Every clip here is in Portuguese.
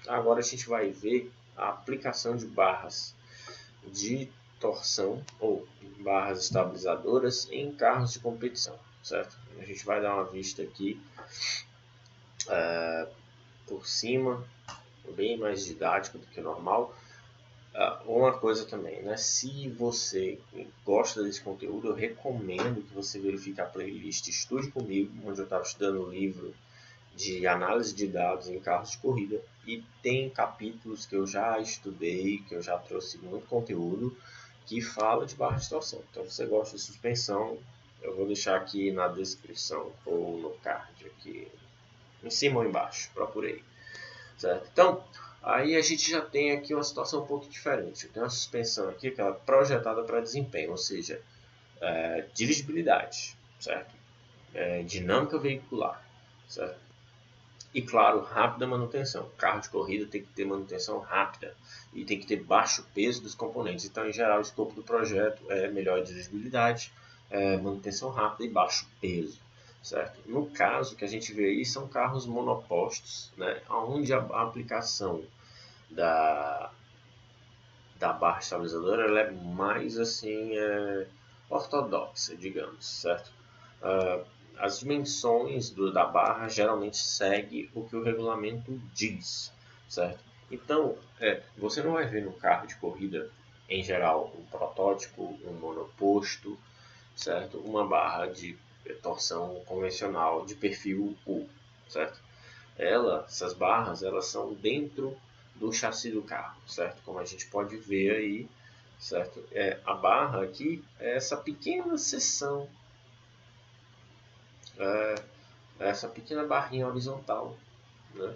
Agora a gente vai ver a aplicação de barras de torção ou barras estabilizadoras em carros de competição, certo? A gente vai dar uma vista aqui por cima, bem mais didático do que o normal. Uma coisa também, né? Se você gosta desse conteúdo, eu recomendo que você verifique a playlist Estude Comigo, onde eu estava estudando o livro de análise de dados em carros de corrida, e tem capítulos que eu já estudei, que eu já trouxe muito conteúdo, que fala de barra de torção. Então, se você gosta de suspensão, eu vou deixar aqui na descrição ou no card, aqui em cima ou embaixo, procurei. Certo? Então, aí a gente já tem aqui uma situação um pouco diferente. Eu tenho uma suspensão aqui que ela é projetada para desempenho, ou seja, dirigibilidade, certo? Dinâmica veicular, certo? E claro, rápida manutenção. Carro de corrida tem que ter manutenção rápida e tem que ter baixo peso dos componentes. Então, em geral, o escopo do projeto é melhor dirigibilidade, manutenção rápida e baixo peso. Certo? No caso que a gente vê aí são carros monopostos, né, onde a aplicação da barra estabilizadora ela é mais assim ortodoxa, digamos, certo? As dimensões da barra geralmente seguem o que o regulamento diz, certo? Então, você não vai ver no carro de corrida, em geral, um protótipo, um monoposto, certo? Uma barra de torção convencional de perfil U, certo? Essas barras, elas são dentro do chassi do carro, certo? Como a gente pode ver aí, certo? A barra aqui é essa pequena seção, essa pequena barrinha horizontal, né?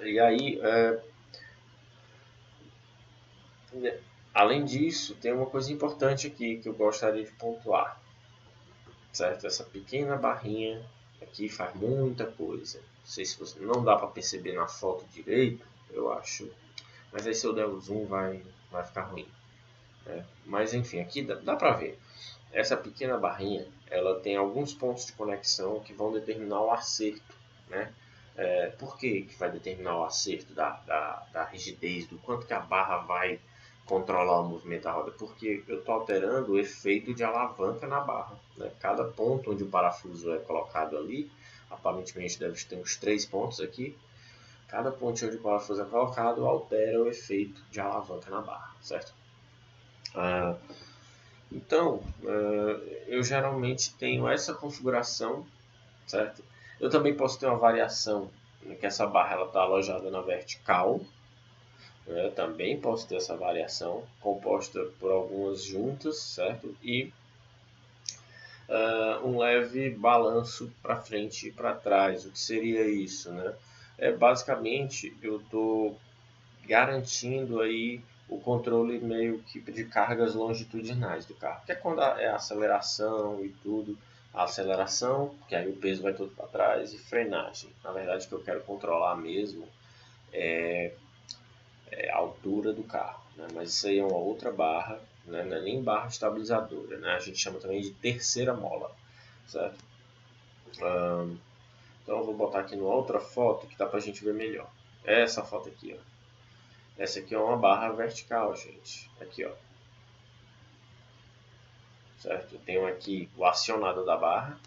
E aí, além disso, tem uma coisa importante aqui que eu gostaria de pontuar, certo? Essa pequena barrinha aqui faz muita coisa. Não sei se você não dá para perceber na foto direito, eu acho. Mas aí se eu der o zoom vai ficar ruim. Né? Mas enfim, aqui dá para ver. Essa pequena barrinha, ela tem alguns pontos de conexão que vão determinar o acerto. Né? Por que vai determinar o acerto da rigidez, do quanto que a barra vai controlar o movimento da roda? Porque eu estou alterando o efeito de alavanca na barra. Né? Cada ponto onde o parafuso é colocado ali, aparentemente deve ter uns 3 pontos aqui. Cada ponto onde o parafuso é colocado altera o efeito de alavanca na barra, certo? Então, eu geralmente tenho essa configuração, certo? Eu também posso ter uma variação, né, que essa barra está alojada na vertical. Né? Eu também posso ter essa variação, composta por algumas juntas, certo? E um leve balanço para frente e para trás. O que seria isso, né? Basicamente, eu estou garantindo aí o controle meio que de cargas longitudinais do carro, que é quando é a aceleração e tudo, a aceleração, que aí o peso vai todo para trás, e frenagem. Na verdade, o que eu quero controlar mesmo é a altura do carro, né? Mas isso aí é uma outra barra, né? Não é nem barra estabilizadora, né? A gente chama também de terceira mola, certo? Então eu vou botar aqui numa outra foto que dá para a gente ver melhor. Essa foto aqui, ó. Essa aqui é uma barra vertical, gente. Aqui, ó. Certo? Eu tenho aqui o acionado da barra.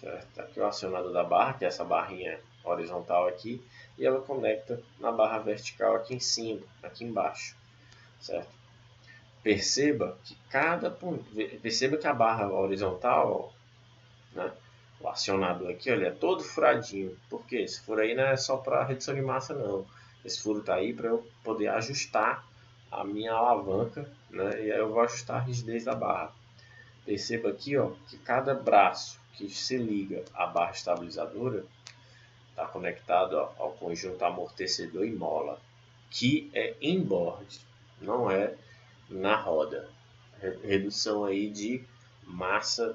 Certo? Aqui o acionado da barra, que é essa barrinha horizontal aqui. E ela conecta na barra vertical aqui em cima, aqui embaixo. Certo? Perceba que cada ponto... Perceba que a barra horizontal, né? O acionado aqui, olha, é todo furadinho. Por quê? Esse furo aí não é só para redução de massa, não. Esse furo está aí para eu poder ajustar a minha alavanca, né? E aí eu vou ajustar a rigidez da barra. Perceba aqui, ó, que cada braço que se liga à barra estabilizadora está conectado, ó, ao conjunto amortecedor e mola, que é em board, não é na roda. Redução aí de massa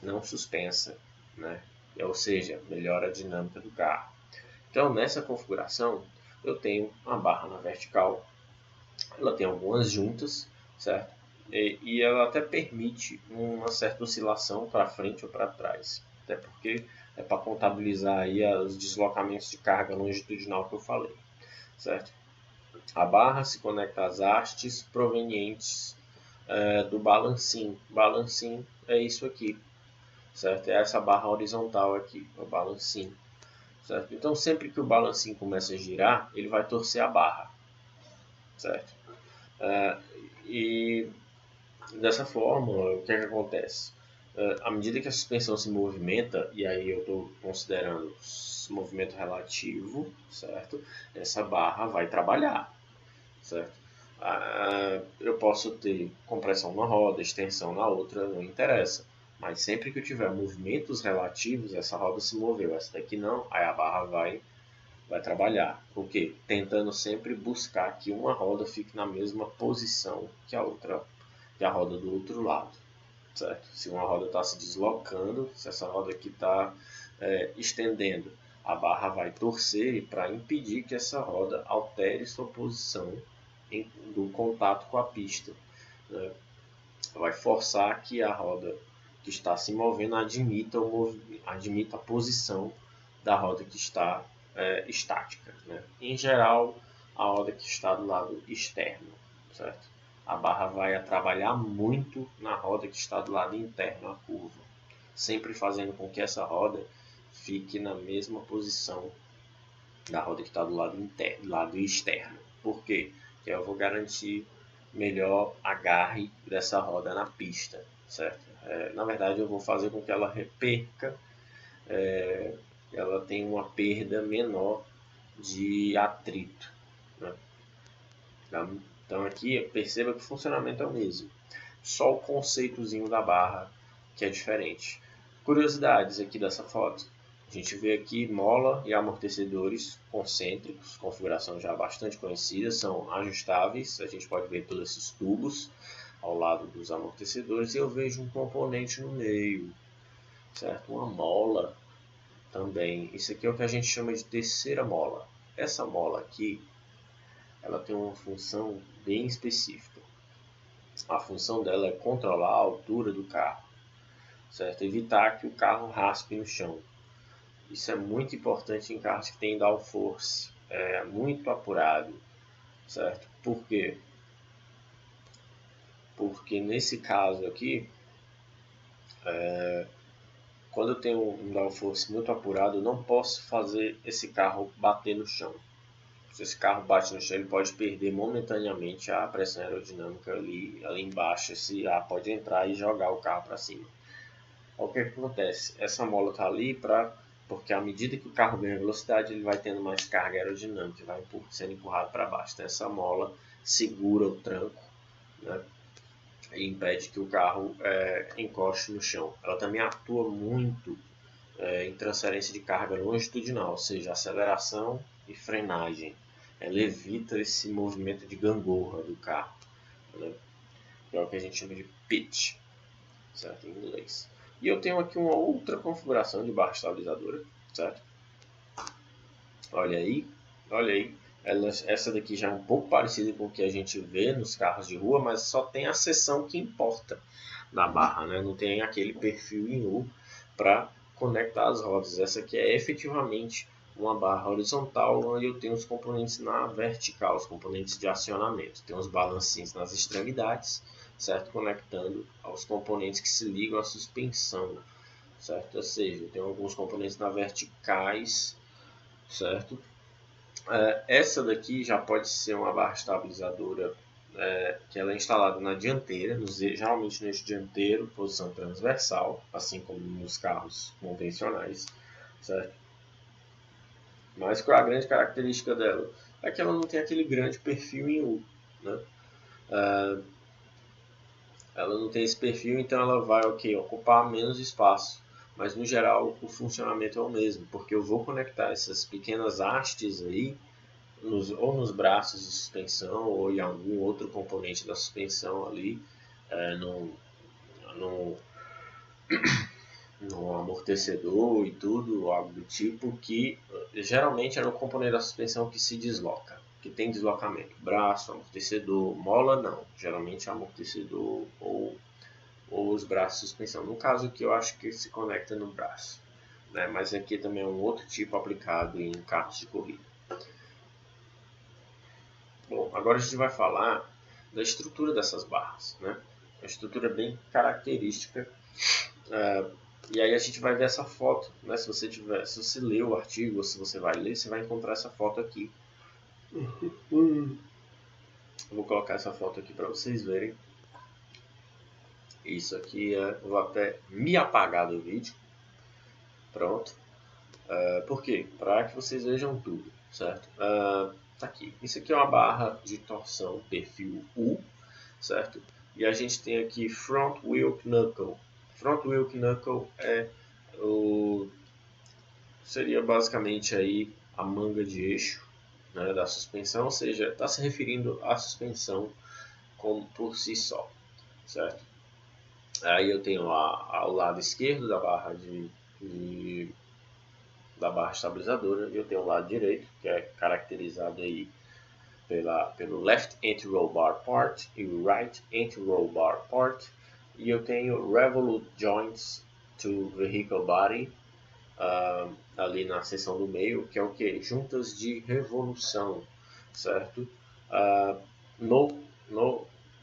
não suspensa, né? Ou seja, melhora a dinâmica do carro. Então, nessa configuração, eu tenho uma barra na vertical, ela tem algumas juntas, certo? E ela até permite uma certa oscilação para frente ou para trás, até porque é para contabilizar aí os deslocamentos de carga longitudinal que eu falei, certo? A barra se conecta às hastes provenientes do balancim. Balancim é isso aqui, certo? É essa barra horizontal aqui, o balancim, certo? Então sempre que o balancim começa a girar, ele vai torcer a barra, certo? E dessa forma, o que é que acontece? À medida que a suspensão se movimenta, e aí eu estou considerando movimento relativo, certo? Essa barra vai trabalhar, certo? Eu posso ter compressão numa roda, extensão na outra, não interessa. Mas sempre que eu tiver movimentos relativos, essa roda se moveu, essa daqui não, aí a barra vai trabalhar. Por quê? Tentando sempre buscar que uma roda fique na mesma posição que a outra, que a roda do outro lado, certo? Se uma roda está se deslocando, se essa roda aqui está estendendo, a barra vai torcer para impedir que essa roda altere sua posição do contato com a pista, né? Vai forçar que a roda que está se movendo admita a posição da roda que está estática, né? Em geral, a roda que está do lado externo, certo? A barra vai trabalhar muito na roda que está do lado interno, a curva, sempre fazendo com que essa roda fique na mesma posição da roda que está do lado interno, do lado externo. Por quê? Porque eu vou garantir melhor agarre dessa roda na pista, certo? Na verdade, eu vou fazer com que ela reperca, ela tenha uma perda menor de atrito, né? Então aqui perceba que o funcionamento é o mesmo, só o conceitozinho da barra que é diferente. Curiosidades aqui dessa foto: a gente vê aqui mola e amortecedores concêntricos, configuração já bastante conhecida, são ajustáveis, a gente pode ver todos esses tubos ao lado dos amortecedores, e eu vejo um componente no meio, certo? Uma mola também. Isso aqui é o que a gente chama de terceira mola. Essa mola aqui, ela tem uma função bem específica. A função dela é controlar a altura do carro, certo? Evitar que o carro raspe no chão. Isso é muito importante em carros que têm downforce muito apurado, certo? Por quê? Porque nesse caso aqui, quando eu tenho um downforce muito apurado, eu não posso fazer esse carro bater no chão. Se esse carro bate no chão, ele pode perder momentaneamente a pressão aerodinâmica ali embaixo. Esse ar pode entrar e jogar o carro para cima. O que acontece? Essa mola está ali porque à medida que o carro ganha velocidade, ele vai tendo mais carga aerodinâmica, vai sendo empurrado para baixo. Então essa mola segura o tranco, né, e impede que o carro encoste no chão. Ela também atua muito em transferência de carga longitudinal, ou seja, aceleração e frenagem. Ela evita esse movimento de gangorra do carro, né, que é o que a gente chama de pitch, certo, em inglês. E eu tenho aqui uma outra configuração de barra estabilizadora, certo? Olha aí, olha aí. Essa daqui já é um pouco parecida com o que a gente vê nos carros de rua, mas só tem a seção que importa da barra, né? Não tem aquele perfil em U para conectar as rodas. Essa aqui é efetivamente uma barra horizontal, onde eu tenho os componentes na vertical, os componentes de acionamento. Tem os balancinhos nas extremidades, certo? Conectando aos componentes que se ligam à suspensão, certo? Ou seja, tem alguns componentes na verticais, certo? Essa daqui já pode ser uma barra estabilizadora que ela é instalada na dianteira, geralmente no eixo dianteiro, posição transversal, assim como nos carros convencionais, certo? Mas qual é a grande característica dela? É que ela não tem aquele grande perfil em U, né? Ela não tem esse perfil, então ela vai ocupar menos espaço. Mas no geral o funcionamento é o mesmo, porque eu vou conectar essas pequenas hastes aí, ou nos braços de suspensão, ou em algum outro componente da suspensão ali, no, no, no amortecedor e tudo, algo do tipo, que geralmente é no componente da suspensão que se desloca, que tem deslocamento. Braço, amortecedor, mola não, geralmente é amortecedor ou os braços de suspensão. No caso aqui eu acho que se conecta no braço, né? Mas aqui também é um outro tipo aplicado em carros de corrida. Bom, agora a gente vai falar da estrutura dessas barras, né? Uma estrutura bem característica. E aí a gente vai ver essa foto, né? Se você ler o artigo, ou se você vai ler, você vai encontrar essa foto aqui. Eu vou colocar essa foto aqui para vocês verem. Isso aqui vou até me apagar do vídeo. Pronto. Por quê? Para que vocês vejam tudo, certo? Tá aqui. Isso aqui é uma barra de torção perfil U, certo? E a gente tem aqui Front Wheel Knuckle. Front Wheel Knuckle seria basicamente aí a manga de eixo, né, da suspensão, ou seja, está se referindo à suspensão como por si só, certo? Aí eu tenho ao lado esquerdo da barra da barra estabilizadora e eu tenho o lado direito, que é caracterizado aí pelo Left Anti-Roll Bar Part e o Right Anti-Roll Bar Part, e eu tenho Revolute Joints to Vehicle Body ali na seção do meio, que é o que? Juntas de revolução, certo?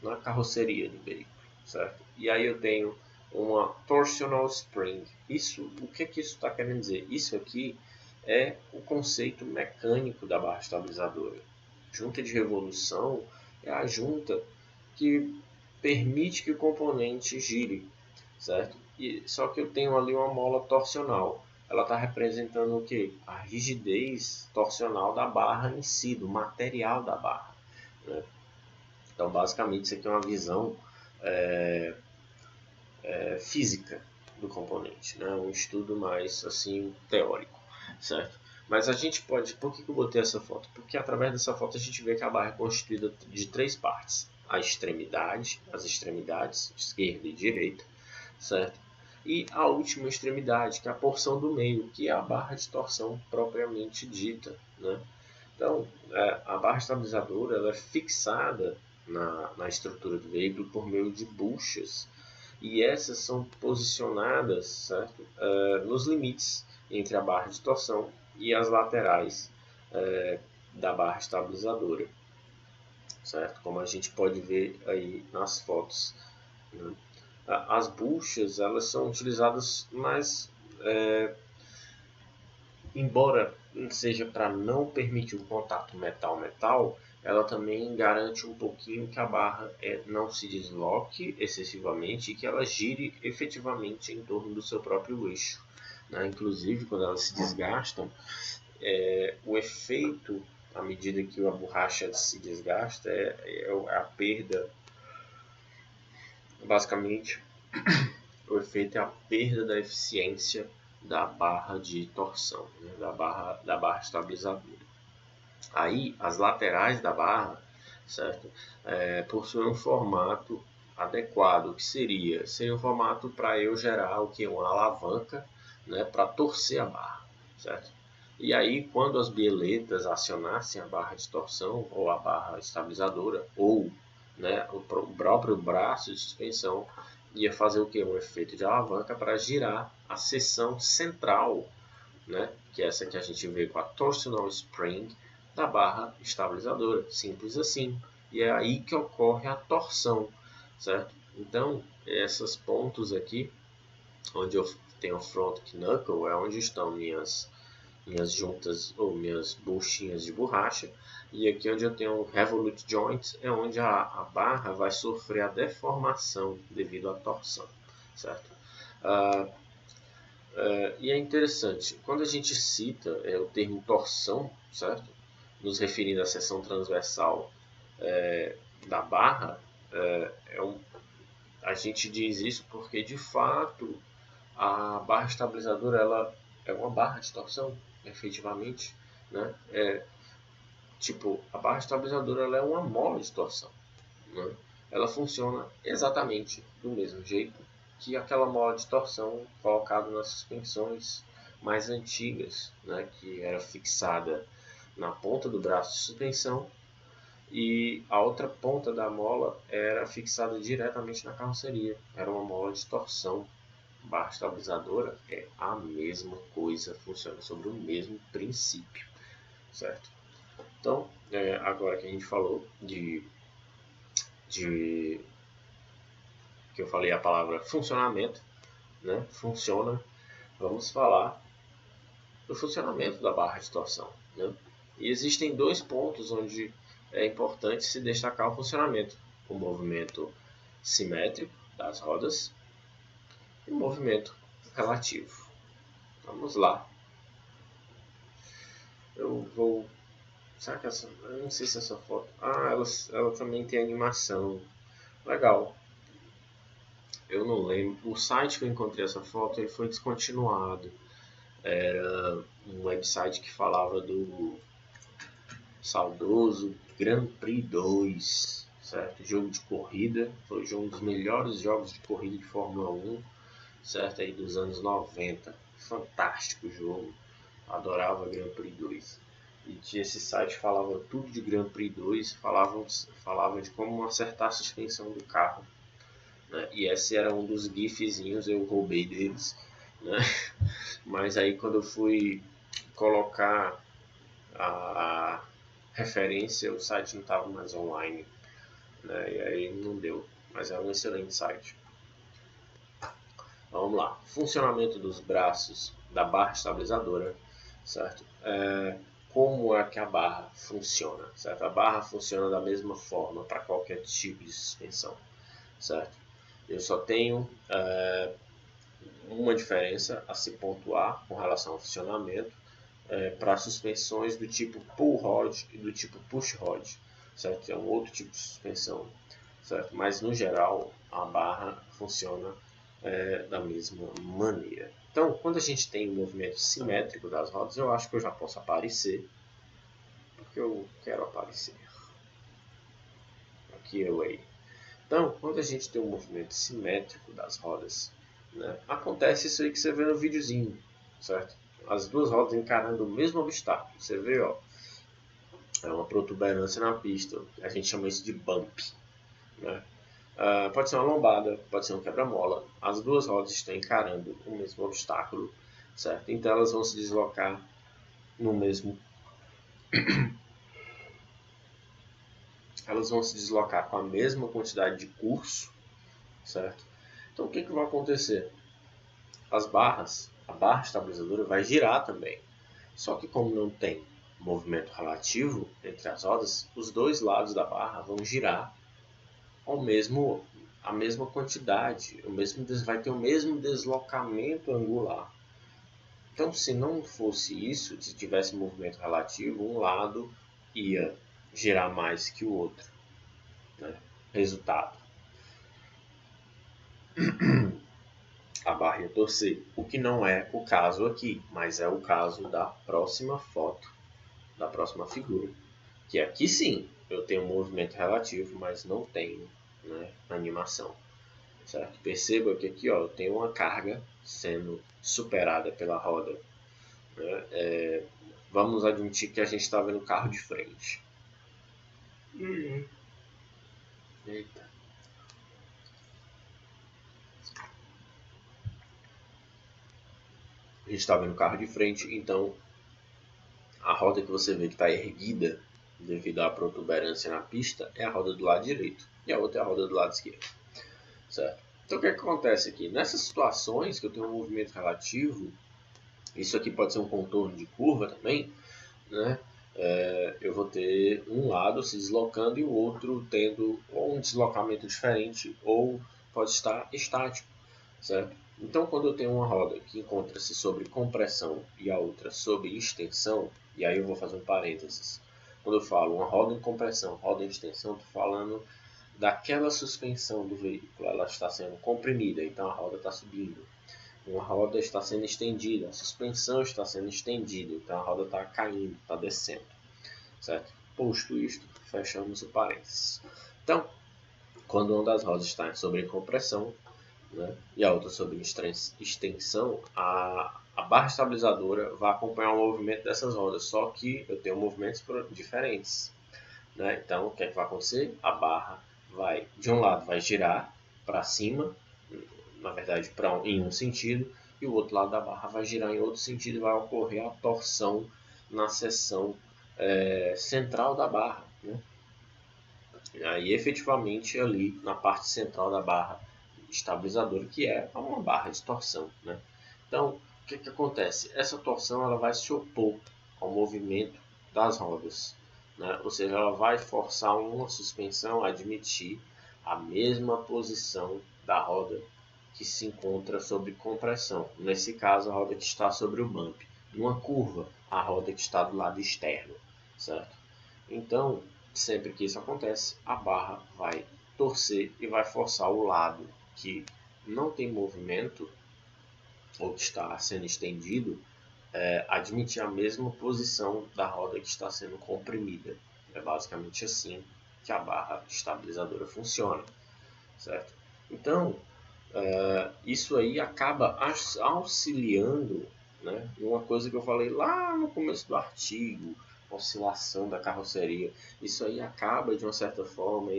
Na carroceria do veículo, certo? E aí eu tenho uma torsional spring. O que isso está querendo dizer? Isso aqui é o conceito mecânico da barra estabilizadora. Junta de revolução é a junta que permite que o componente gire, certo? Só que eu tenho ali uma mola torsional. Ela está representando o que? A rigidez torsional da barra em si, do material da barra, né? Então, basicamente, isso aqui é uma visão física do componente, né? Um estudo mais assim teórico, certo? Mas a gente pode... Por que eu botei essa foto? Porque através dessa foto a gente vê que a barra é constituída de 3 partes. As extremidades, esquerda e direita, certo? E a última extremidade, que é a porção do meio, que é a barra de torção propriamente dita, né? Então, a barra estabilizadora ela é fixada na estrutura do veículo por meio de buchas, e essas são posicionadas, certo? Nos limites entre a barra de torção e as laterais da barra estabilizadora, certo? Como a gente pode ver aí nas fotos, né? As buchas elas são utilizadas mais, embora seja para não permitir o contato metal-metal, ela também garante um pouquinho que a barra não se desloque excessivamente e que ela gire efetivamente em torno do seu próprio eixo, né? Inclusive, quando elas se desgastam, o efeito, à medida que a borracha se desgasta, é a perda, basicamente, o efeito é a perda da eficiência da barra de torção, né? da barra estabilizadora. Aí, as laterais da barra, certo? Possuem um formato adequado, que seria um formato para eu gerar o que? Uma alavanca, né? Para torcer a barra, certo? E aí, quando as bieletas acionassem a barra de torção, ou a barra estabilizadora, ou, né, o próprio braço de suspensão, ia fazer o que? Um efeito de alavanca para girar a seção central, né, que é essa que a gente vê com a torsional spring da barra estabilizadora. Simples assim. E é aí que ocorre a torção, certo? Então, esses pontos aqui, onde eu tenho o front knuckle, é onde estão minhas juntas ou minhas buchinhas de borracha, e aqui onde eu tenho o revolute joints é onde a barra vai sofrer a deformação devido à torção, certo? E é interessante, quando a gente cita o termo torção, certo? Nos referindo à seção transversal da barra, a gente diz isso porque de fato a barra estabilizadora ela é uma barra de torção, efetivamente, né? A barra estabilizadora ela é uma mola de torção, né? Ela funciona exatamente do mesmo jeito que aquela mola de torção colocada nas suspensões mais antigas, né? Que era fixada na ponta do braço de suspensão e a outra ponta da mola era fixada diretamente na carroceria. Era uma mola de torção, Barra estabilizadora é a mesma coisa, funciona sobre o mesmo princípio, certo? Então, agora que a gente falou de que eu falei a palavra funcionamento, né? Funciona. Vamos falar do funcionamento da barra de torção, né? E existem dois pontos onde é importante se destacar o funcionamento: o movimento simétrico das rodas e o movimento relativo. Vamos lá. Eu vou. Será que essa. Eu não sei se essa foto. Ah, ela também tem animação. Legal. Eu não lembro. O site que eu encontrei essa foto ele foi descontinuado. Era um website que falava do saudoso Grand Prix 2, certo? Jogo de corrida. Foi um dos melhores jogos de corrida de Fórmula 1, certo? Aí dos anos 90. Fantástico jogo. Adorava Grand Prix 2. E esse site falava tudo de Grand Prix 2, falava de como acertar a suspensão do carro, né? E esse era um dos gifzinhos, eu roubei deles, né? Mas aí quando eu fui colocar a referência, o site não estava mais online, né? E aí não deu, mas é um excelente site. Vamos lá, funcionamento dos braços da barra estabilizadora, certo? Como é que a barra funciona, certo? A barra funciona da mesma forma para qualquer tipo de suspensão, certo? Eu só tenho uma diferença a se pontuar com relação ao funcionamento para suspensões do tipo pull rod e do tipo push rod, certo? É um outro tipo de suspensão, certo? Mas no geral a barra funciona da mesma maneira. Então, quando a gente tem um movimento simétrico das rodas, eu acho que eu já posso aparecer, porque eu quero aparecer. Aqui eu aí. Então, quando a gente tem um movimento simétrico das rodas, né, acontece isso aí que você vê no videozinho, certo? As duas rodas encarando o mesmo obstáculo. Você vê, ó, é uma protuberância na pista. A gente chama isso de bump, né? Pode ser uma lombada, pode ser um quebra-mola. As duas rodas estão encarando o mesmo obstáculo, certo? Então elas vão se deslocar no mesmo. Elas vão se deslocar com a mesma quantidade de curso, certo? Então o que vai acontecer? As barras, a barra estabilizadora vai girar também. Só que como não tem movimento relativo entre as rodas, os dois lados da barra vão girar a mesma quantidade, vai ter o mesmo deslocamento angular. Então, se não fosse isso, se tivesse movimento relativo, um lado ia girar mais que o outro, né? Resultado: a barra ia torcer, o que não é o caso aqui, mas é o caso da próxima foto, da próxima figura, que aqui sim eu tenho um movimento relativo, mas não tenho, né, animação, certo? Perceba que aqui, ó, eu tenho uma carga sendo superada pela roda, né? Vamos admitir que a gente está vendo o carro de frente. Eita. A gente está vendo o carro de frente, então a roda que você vê que está erguida devido à protuberância na pista é a roda do lado direito e a outra é a roda do lado esquerdo, certo? Então o que acontece aqui? Nessas situações que eu tenho um movimento relativo, isso aqui pode ser um contorno de curva também, né? Eu vou ter um lado se deslocando e o outro tendo ou um deslocamento diferente ou pode estar estático, certo? Então, quando eu tenho uma roda que encontra-se sobre compressão e a outra sobre extensão, e aí eu vou fazer um parênteses. Quando eu falo uma roda em compressão, roda em extensão, estou falando daquela suspensão do veículo. Ela está sendo comprimida, então a roda está subindo. Uma roda está sendo estendida, a suspensão está sendo estendida, então a roda está caindo, está descendo, certo? Posto isto, fechamos o parênteses. Então, quando uma das rodas está sobre compressão, né, e a outra sobre extensão, a barra estabilizadora vai acompanhar o movimento dessas rodas, só que eu tenho movimentos diferentes, né? Então, o que é que vai acontecer? A barra vai, de um lado, vai girar para cima, na verdade, em um sentido, e o outro lado da barra vai girar em outro sentido e vai ocorrer a torção na seção central da barra, né? E aí, efetivamente, ali na parte central da barra estabilizadora, que é uma barra de torção, né? Então, o que acontece? Essa torção ela vai se opor ao movimento das rodas, né? Ou seja, ela vai forçar uma suspensão a admitir a mesma posição da roda que se encontra sob compressão. Nesse caso, a roda que está sobre o bump. Numa curva, a roda que está do lado externo, certo? Então, sempre que isso acontece, a barra vai torcer e vai forçar o lado que não tem movimento ou que está sendo estendido admitir a mesma posição da roda que está sendo comprimida. É basicamente assim que a barra estabilizadora funciona, certo? Então, isso aí acaba auxiliando, né, uma coisa que eu falei lá no começo do artigo, oscilação da carroceria. Isso aí acaba, de uma certa forma,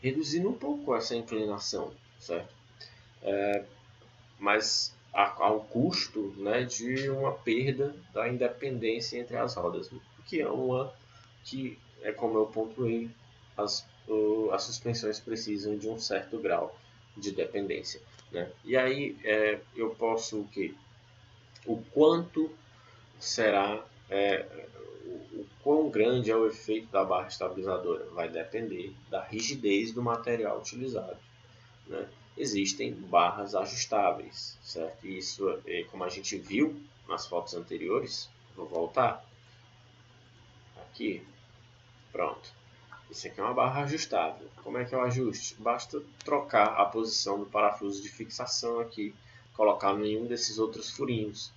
reduzindo um pouco essa inclinação, certo? Mas ao custo, né, de uma perda da independência entre as rodas, que é como eu pontuei, as suspensões precisam de um certo grau de dependência, né? E aí eu posso o quanto será o quão grande é o efeito da barra estabilizadora vai depender da rigidez do material utilizado, né? Existem barras ajustáveis, certo? E isso, como a gente viu nas fotos anteriores, vou voltar aqui, pronto. Isso aqui é uma barra ajustável. Como é que é o ajuste? Basta trocar a posição do parafuso de fixação aqui, colocar em um desses outros furinhos.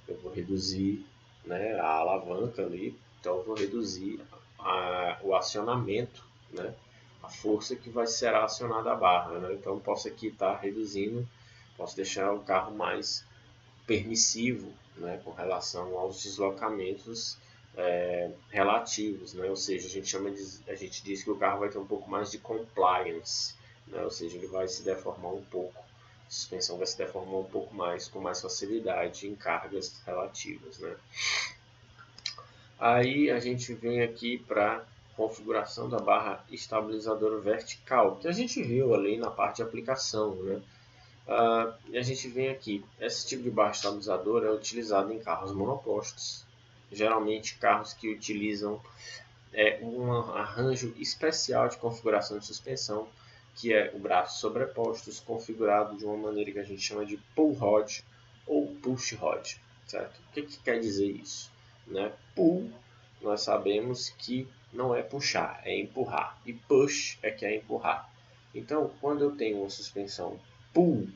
Eu vou reduzir, né, a alavanca ali, então eu vou reduzir o acionamento, né, a força que vai ser acionada a barra, né? Então posso aqui estar reduzindo, posso deixar o carro mais permissivo, né, com relação aos deslocamentos relativos, né? Ou seja, a gente diz que o carro vai ter um pouco mais de compliance, né? Ou seja, ele vai se deformar um pouco, a suspensão vai se deformar um pouco mais, com mais facilidade em cargas relativas, né? Aí a gente vem aqui para configuração da barra estabilizadora vertical, que a gente viu ali na parte de aplicação, né? E a gente vem aqui, esse tipo de barra estabilizadora é utilizado em carros monopostos, geralmente carros que utilizam um arranjo especial de configuração de suspensão, que é o braço sobrepostos, configurado de uma maneira que a gente chama de pull rod ou push rod, certo? O que quer dizer isso? Né? Pull, nós sabemos que não é puxar, é empurrar, e push é que é empurrar. Então, quando eu tenho uma suspensão pull,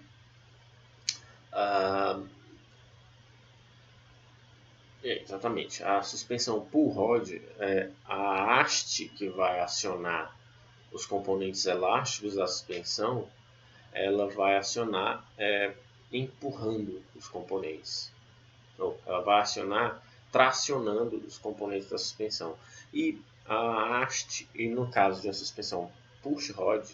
exatamente, a suspensão pull rod é a haste que vai acionar os componentes elásticos da suspensão, ela vai acionar empurrando os componentes. Ou ela vai acionar tracionando os componentes da suspensão. E a haste, e no caso de uma suspensão push rod,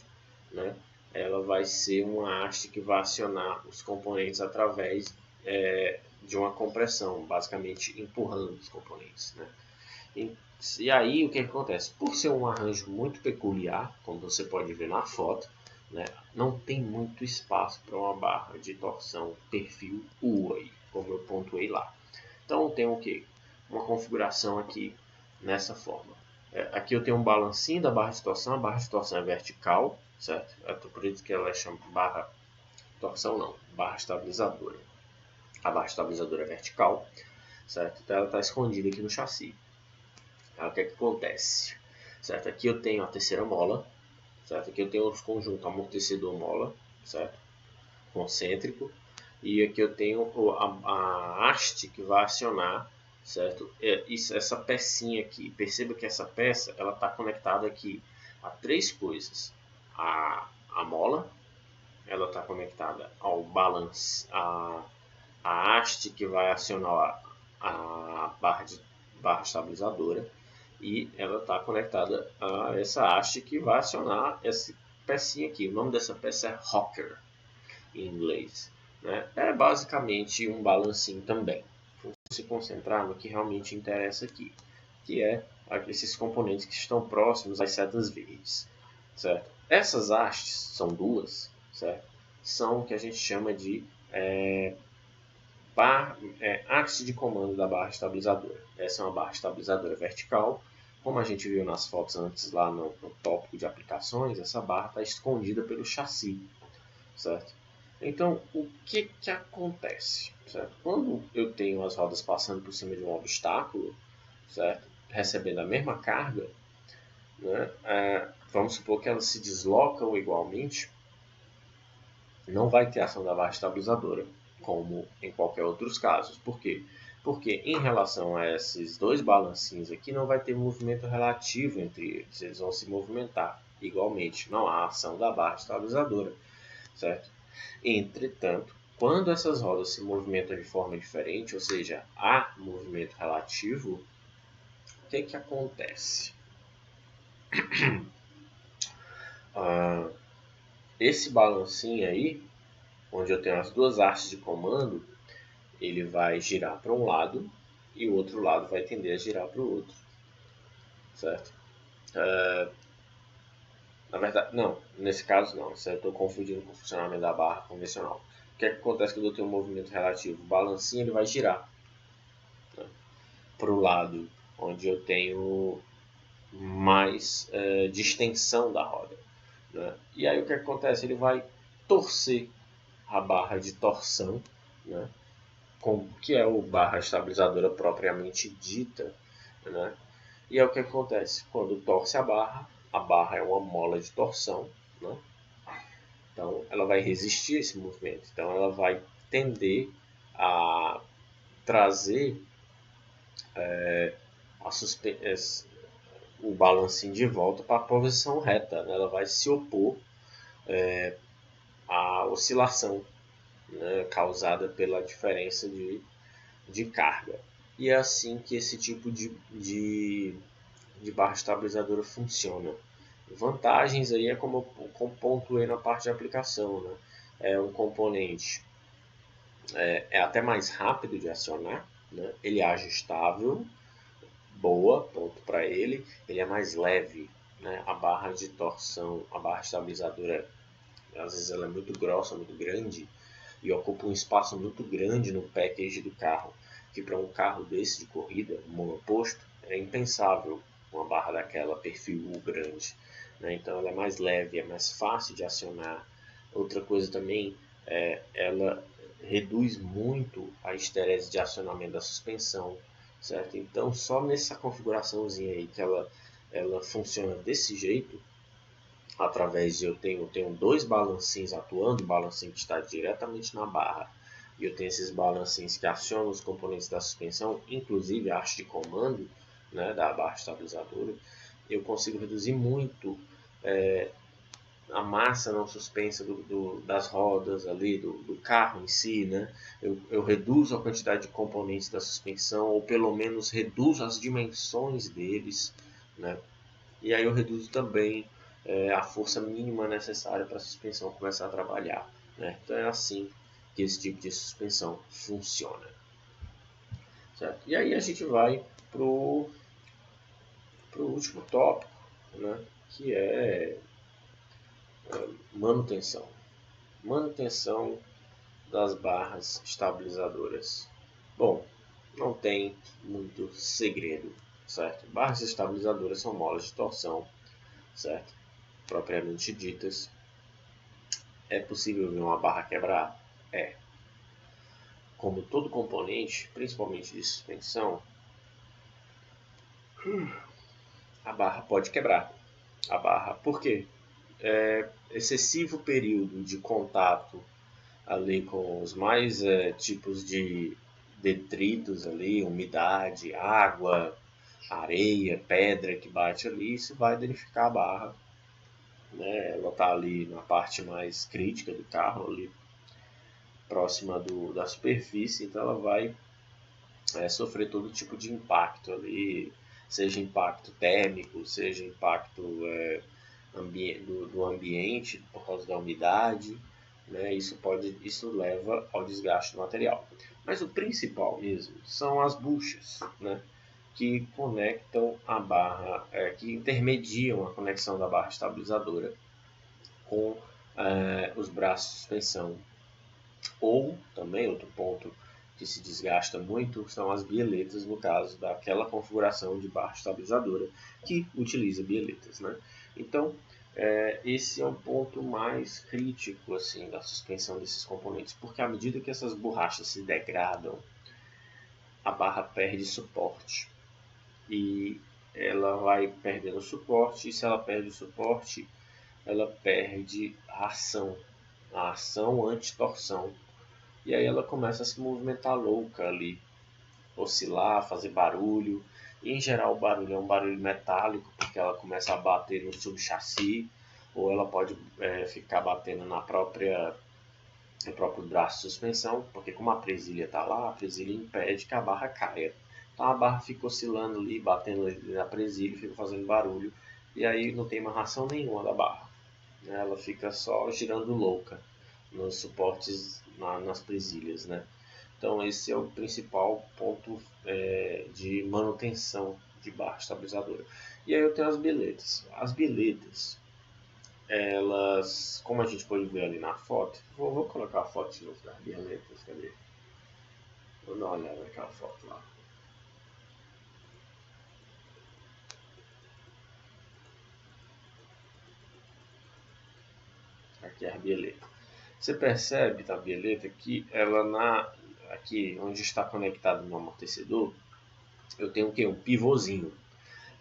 né, ela vai ser uma haste que vai acionar os componentes através de uma compressão, basicamente empurrando os componentes, né? E aí o que acontece? Por ser um arranjo muito peculiar, como você pode ver na foto, né, não tem muito espaço para uma barra de torção perfil U aí, como eu pontuei lá. Então tem o que? Uma configuração aqui nessa forma. Aqui eu tenho um balancinho da barra de torção, a barra de torção é vertical, certo? Por isso que ela é chamada barra torção não, barra estabilizadora. A barra estabilizadora é vertical, certo? Então ela está escondida aqui no chassi. Aí, o que acontece? Certo? Aqui eu tenho a terceira mola, certo? Aqui eu tenho os conjuntos amortecedor mola, certo? Concêntrico. E aqui eu tenho a haste que vai acionar, certo? Essa pecinha aqui. Perceba que essa peça ela está conectada aqui a três coisas. A mola, ela está conectada ao balance, a haste que vai acionar a barra estabilizadora, e ela está conectada a essa haste que vai acionar essa pecinha aqui. O nome dessa peça é rocker, em inglês, né? É basicamente um balancinho também. Vamos se concentrar no que realmente interessa aqui, que é esses componentes que estão próximos às setas verdes, certo? Essas hastes, são duas, certo? São o que a gente chama de haste de comando da barra estabilizadora. Essa é uma barra estabilizadora vertical. Como a gente viu nas fotos antes lá no tópico de aplicações, essa barra está escondida pelo chassi, certo? Então, o que acontece? Certo? Quando eu tenho as rodas passando por cima de um obstáculo, certo? Recebendo a mesma carga, né? Vamos supor que elas se deslocam igualmente, não vai ter ação da barra estabilizadora, como em qualquer outros casos. Por quê? Porque em relação a esses dois balancinhos aqui, não vai ter movimento relativo entre eles. Eles vão se movimentar igualmente. Não há ação da barra estabilizadora, certo? Entretanto, quando essas rodas se movimentam de forma diferente, ou seja, há movimento relativo, o que acontece? Esse balancinho aí, onde eu tenho as duas hastes de comando, ele vai girar para um lado e o outro lado vai tender a girar para o outro, certo? Na verdade, não, nesse caso não, eu estou confundindo com o funcionamento da barra convencional. O que acontece quando eu tenho um movimento relativo? O balancinho ele vai girar, né, para o lado onde eu tenho mais distensão da roda, né? E aí o que acontece? Ele vai torcer a barra de torção, né? Que é o barra estabilizadora propriamente dita, né? E é o que acontece quando torce a barra é uma mola de torção, né? Então ela vai resistir a esse movimento, então ela vai tender a trazer o balancinho de volta para a posição reta, né? Ela vai se opor à oscilação, né, causada pela diferença de carga. E é assim que esse tipo de barra estabilizadora funciona. Vantagens aí é como eu pontuei na parte de aplicação, né? É um componente até mais rápido de acionar, né? Ele é ajustável, boa, ponto para ele. Ele é mais leve, né? A barra de torção, a barra estabilizadora, às vezes ela é muito grossa, muito grande e ocupa um espaço muito grande no package do carro, que para um carro desse de corrida, monoposto, é impensável uma barra daquela perfil U grande, né? Então ela é mais leve, é mais fácil de acionar. Outra coisa também, ela reduz muito a esterese de acionamento da suspensão, certo? Então só nessa configuraçãozinha aí que ela funciona desse jeito, através de eu tenho dois balancinhos atuando, o balancinho que está diretamente na barra e eu tenho esses balancinhos que acionam os componentes da suspensão, inclusive a haste de comando, né, da barra estabilizadora. Eu consigo reduzir muito a massa não suspensa das rodas ali, do carro em si, né? Eu reduzo a quantidade de componentes da suspensão, ou pelo menos reduzo as dimensões deles, né? E aí eu reduzo também a força mínima necessária para a suspensão começar a trabalhar, né? Então é assim que esse tipo de suspensão funciona, certo? E aí a gente vai pro último tópico, né? Que é manutenção. Manutenção das barras estabilizadoras. Bom, não tem muito segredo, certo? Barras estabilizadoras são molas de torção, certo? Propriamente ditas. É possível ver uma barra quebrar? É. Como todo componente, principalmente de suspensão, a barra pode quebrar. A barra, por quê? Excessivo período de contato ali com os mais tipos de detritos ali, umidade, água, areia, pedra que bate ali, isso vai danificar a barra, né? Ela está ali na parte mais crítica do carro, ali próxima da superfície, então ela vai sofrer todo tipo de impacto ali, seja impacto térmico, seja impacto do ambiente por causa da umidade, né? Isso leva ao desgaste do material. Mas o principal mesmo são as buchas, né? Que conectam a barra, que intermediam a conexão da barra estabilizadora com os braços de suspensão. Ou também outro ponto que se desgasta muito são as bieletas, no caso daquela configuração de barra estabilizadora que utiliza bieletas, né? Então, esse é um ponto mais crítico assim da suspensão desses componentes, porque à medida que essas borrachas se degradam, a barra perde suporte e ela vai perdendo suporte, e se ela perde o suporte, ela perde a ação anti-torção, e aí ela começa a se movimentar louca ali, oscilar, fazer barulho. E, em geral o barulho é um barulho metálico, porque ela começa a bater no subchassi, ou ela pode ficar batendo no próprio braço de suspensão, porque como a presilha está lá, a presilha impede que a barra caia. Então a barra fica oscilando ali, batendo na presilha, fica fazendo barulho, e aí não tem amarração nenhuma da barra, né? Ela fica só girando louca nos suportes, nas presilhas, né? Então esse é o principal ponto de manutenção de barra estabilizadora. E aí eu tenho as biletas. As biletas, elas, como a gente pode ver ali na foto, vou colocar a foto de novo das biletas, cadê? Vou dar uma olhada naquela foto lá. Aqui é a bieleta. Você percebe da bieleta que ela aqui onde está conectado no amortecedor, eu tenho o que? Um pivôzinho.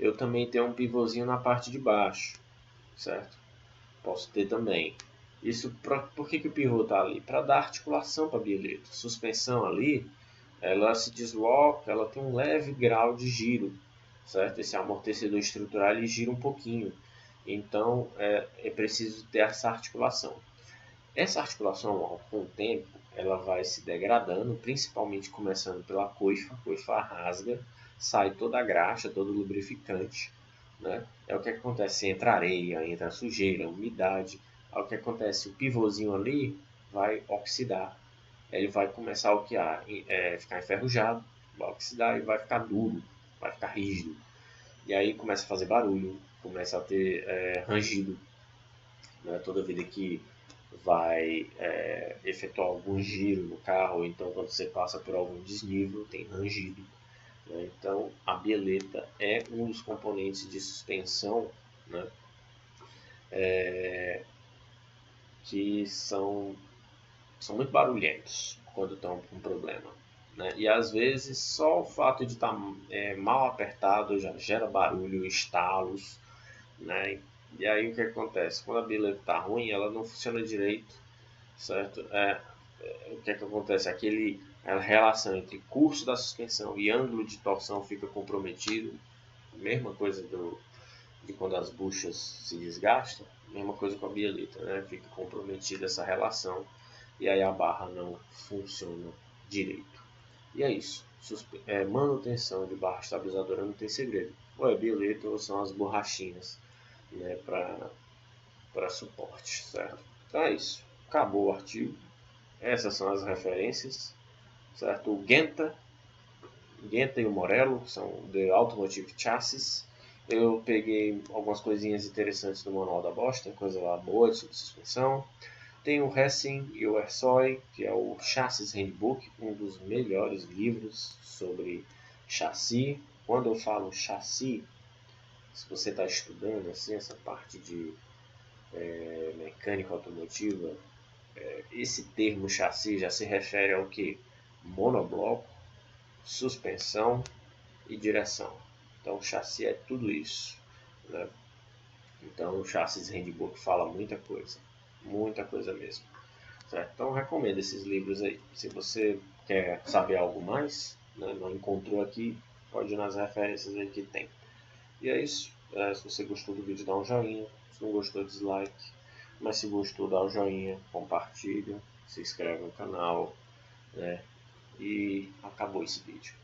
Eu também tenho um pivôzinho na parte de baixo, certo? Posso ter também. Isso por que o pivô está ali? Para dar articulação para a bieleta. A suspensão ali, ela se desloca, ela tem um leve grau de giro, certo? Esse amortecedor estrutural ele gira um pouquinho. Então é preciso ter essa articulação. Essa articulação, com o tempo, ela vai se degradando, principalmente começando pela coifa. A coifa rasga, sai toda a graxa, todo o lubrificante, né? É o que acontece, entra areia, entra sujeira, umidade. É o que acontece, o pivôzinho ali vai oxidar. Ele vai começar a ficar enferrujado, vai oxidar e vai ficar duro, vai ficar rígido. E aí começa a fazer barulho, começa a ter rangido, né? Toda vida que vai efetuar algum giro no carro, ou então quando você passa por algum desnível, tem rangido, né? Então a bieleta é um dos componentes de suspensão, né? Que são muito barulhentos quando estão com problema, né? E às vezes só o fato de estar mal apertado já gera barulho, estalos, né? E aí o que acontece? Quando a bieleta está ruim, ela não funciona direito, certo? O que acontece? A relação entre curso da suspensão e ângulo de torção fica comprometido. Mesma coisa de quando as buchas se desgastam, mesma coisa com a bielita, né? Fica comprometida essa relação e aí a barra não funciona direito. E é isso. Manutenção de barra estabilizadora não tem segredo. Ou é bielita ou são as borrachinhas, né, para suporte, certo? Então é isso. Acabou o artigo. Essas são as referências, certo? O Genta e o Morello são The Automotive Chassis. Eu peguei algumas coisinhas interessantes do manual da Bosch, tem coisa lá boa sobre suspensão. Tem o Hessing e o Ersoy, que é o Chassis Handbook, um dos melhores livros sobre chassi. Quando eu falo chassi, se você está estudando assim, essa parte de mecânica automotiva, esse termo chassi já se refere ao que? Monobloco, suspensão e direção. Então o chassi é tudo isso, né? Então o Chassis Handbook fala muita coisa mesmo, certo? Então eu recomendo esses livros aí. Se você quer saber algo mais, né, não encontrou aqui, pode ir nas referências aí que tem. E é isso. Se você gostou do vídeo, dá um joinha. Se não gostou, dislike. Mas se gostou, dá o joinha, compartilha, se inscreve no canal, né? E acabou esse vídeo.